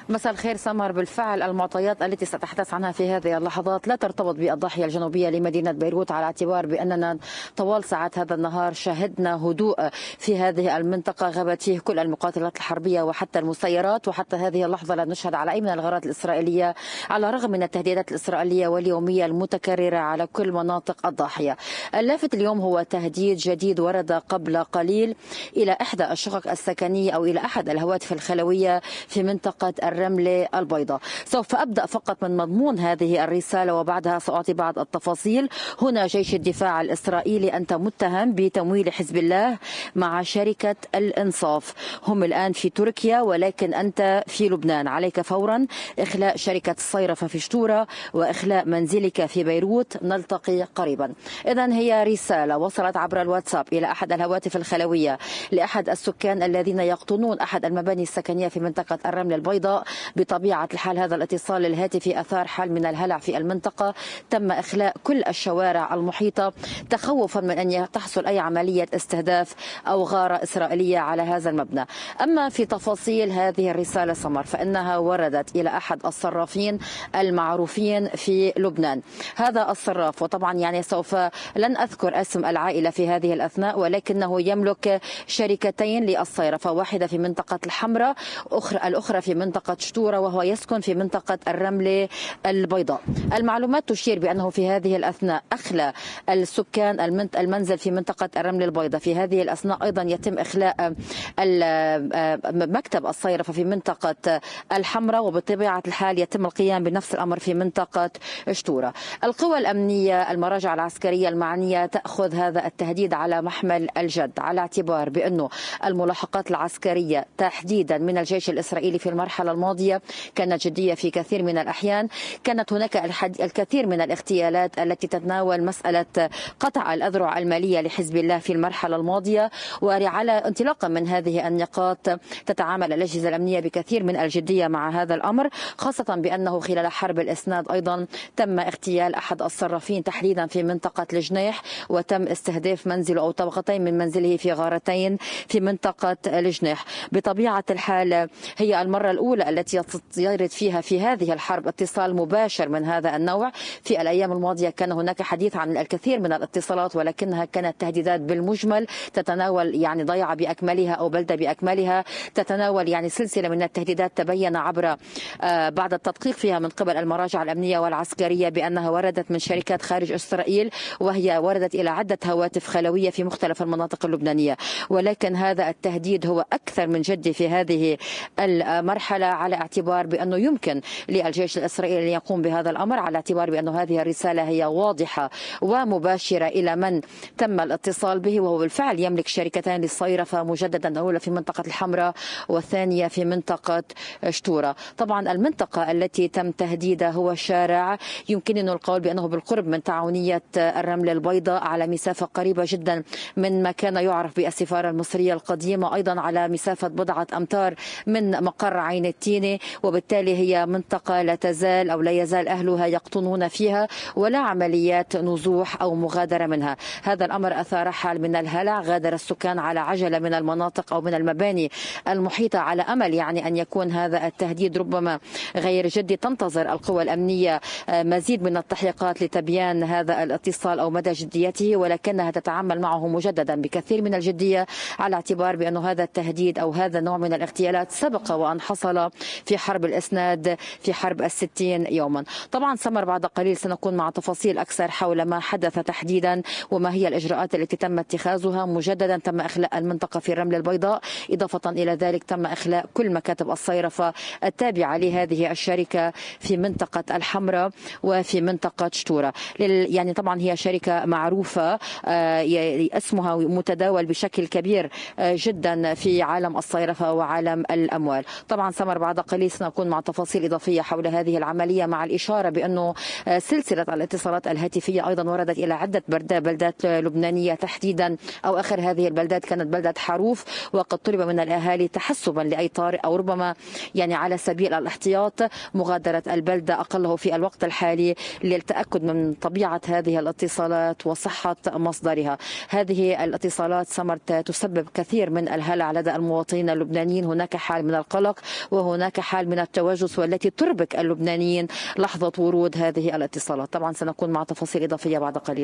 مساء الخير سمر. بالفعل المعطيات التي سأتحدث عنها في هذه اللحظات لا ترتبط بالضاحية الجنوبية لمدينة بيروت، على اعتبار بأننا طوال ساعات هذا النهار شهدنا هدوء في هذه المنطقة غابت فيه كل المقاتلات الحربية وحتى المسيرات، وحتى هذه اللحظة لا نشهد على أي من الغارات الإسرائيلية على الرغم من التهديدات الإسرائيلية واليومية المتكررة على كل مناطق الضاحية. اللافت اليوم هو تهديد جديد ورد قبل قليل إلى إحدى الشقق السكنية أو إلى أحد الهواتف الخلوية في منطقة الرملة البيضاء. سوف أبدأ فقط من مضمون هذه الرسالة وبعدها سأعطي بعض التفاصيل. هنا جيش الدفاع الإسرائيلي: أنت متهم بتمويل حزب الله مع شركة الإنصاف. هم الآن في تركيا ولكن أنت في لبنان. عليك فورا إخلاء شركة الصيرفة في شتورة وإخلاء منزلك في بيروت. نلتقي قريبا. إذن هي رسالة وصلت عبر الواتساب إلى أحد الهواتف الخلوية لأحد السكان الذين يقطنون أحد المباني السكنية في منطقة الرمل البيضاء. بطبيعة الحال هذا الاتصال الهاتفي أثار حال من الهلع في المنطقة. تم إخلاء كل الشوارع المحيطة تخوفا من أن تحصل أي عملية استهداف أو غارة إسرائيلية على هذا المبنى. أما في تفاصيل هذه الرسالة سمر فإنها وردت إلى أحد الصرافين المعروفين في لبنان. هذا الصراف، وطبعا يعني سوف لن أذكر اسم العائلة في هذه الأثناء، ولكنه يملك شركتين للصيرفة، واحدة في منطقة الحمراء الأخرى في منطقة شتورة، وهو يسكن في منطقة الرملة البيضاء. المعلومات تشير بأنه في هذه الأثناء أخلى السكان المنزل في منطقة الرملة البيضاء. في هذه الأثناء أيضا يتم إخلاء مكتب الصيرفة في منطقة الحمراء، وبطبيعة الحال يتم القيام بنفس الأمر في منطقة شتورة. القوى الأمنية المراجع العسكرية المعنية تأخذ هذا التهديد على محمل الجد، على اعتبار بأنه الملاحقات العسكرية تحديدا من الجيش الإسرائيلي في المرحلة الماضية كانت جدية في كثير من الأحيان. كانت هناك الكثير من الاغتيالات التي تتناول مسألة قطع الأذرع المالية لحزب الله في المرحلة الماضية، وعلى انطلاقا من هذه النقاط تتعامل الأجهزة الأمنية بكثير من الجدية مع هذا الأمر، خاصة بأنه خلال حرب الإسناد أيضا تم اغتيال أحد الصرافين تحديدا في منطقة الجنيح، وتم استهداف منزله أو طبقتين من منزله في غارتين في منطقة الجنيح. بطبيعة الحال هي المرة الأولى التي يرد فيها في هذه الحرب اتصال مباشر من هذا النوع. في الأيام الماضية كان هناك حديث عن الكثير من الاتصالات، ولكنها كانت تهديدات بالمجمل تتناول يعني ضيعة بأكملها أو بلدة بأكملها، تتناول يعني سلسلة من التهديدات تبين عبر بعد التدقيق فيها من قبل المراجع الأمنية والعسكرية بأنها وردت من شركات خارج إسرائيل، وهي وردت إلى عدة هواتف خلوية في مختلف المناطق اللبنانية. ولكن هذا التهديد هو أكثر من جدي في هذه المرحلة، على اعتبار بأنه يمكن للجيش الإسرائيلي أن يقوم بهذا الأمر، على اعتبار بأن هذه الرسالة هي واضحة ومباشرة إلى من تم الاتصال به، وهو بالفعل يملك شركتين للصيرفة، مجددا الأولى في منطقة الحمراء والثانية في منطقة شتورة. طبعا المنطقة التي تم تهديدها هو شارع يمكننا القول بأنه بالقرب من تعاونية الرمل البيضاء، على مسافة قريبة جدا من ما كان يعرف بالسفارة المصرية القديمة، أيضا على مسافة بضعة أمتار من مقر عين التينة، وبالتالي هي منطقة لا تزال أو لا يزال أهلها يقطنون فيها ولا عمليات نزوح أو مغادرة منها. هذا الأمر أثار حال من الهلع، غادر السكان على عجلة من المناطق أو من المباني المحيطة على أمل يعني أن يكون هذا التهديد ربما غير جدي. تنتظر القوى الأمنية مزيد من التحقيقات لتبيان هذا الاتصال أو مدى جديته، ولكنها تتعامل معه مجددا بكثير من الجدية، على اعتبار بأن هذا التهديد أو هذا النوع من الاغتيالات سبق وأن حصل في حرب الإسناد في حرب 60 يوما. طبعا سمر بعد قليل سنكون مع تفاصيل أكثر حول ما حدث تحديدا وما هي الإجراءات التي تم اتخاذها. مجددا تم إخلاء المنطقة في الرمل البيضاء، إضافة إلى ذلك تم إخلاء كل مكاتب الصيرفة التابعة لهذه الشركة في منطقة الحمراء وفي منطقة شتورة. يعني طبعا هي شركة معروفة، اسمها متداول بشكل كبير جدا في عالم الصيرفة وعالم الأموال. طبعا سمر بعد قليل سنكون مع تفاصيل إضافية حول هذه العملية، مع الإشارة بأنه سلسلة الاتصالات الهاتفية أيضا وردت إلى عدة بلدات لبنانية تحديدا، أو آخر هذه البلدات كانت بلدة حروف، وقد طلب من الأهالي تحسبا لأي طارئ أو ربما يعني على سبيل الاحتياط مغادرة البلدة أقله في الوقت الحالي للتأكد من طبيعة هذه الاتصالات وصحة مصدرها. هذه الاتصالات سمر تسبب كثير من الهلع لدى المواطنين اللبنانيين. هناك حال من القلق وهناك هناك حال من التوجس والتي تربك اللبنانيين لحظة ورود هذه الاتصالات. طبعا سنكون مع تفاصيل إضافية بعد قليل.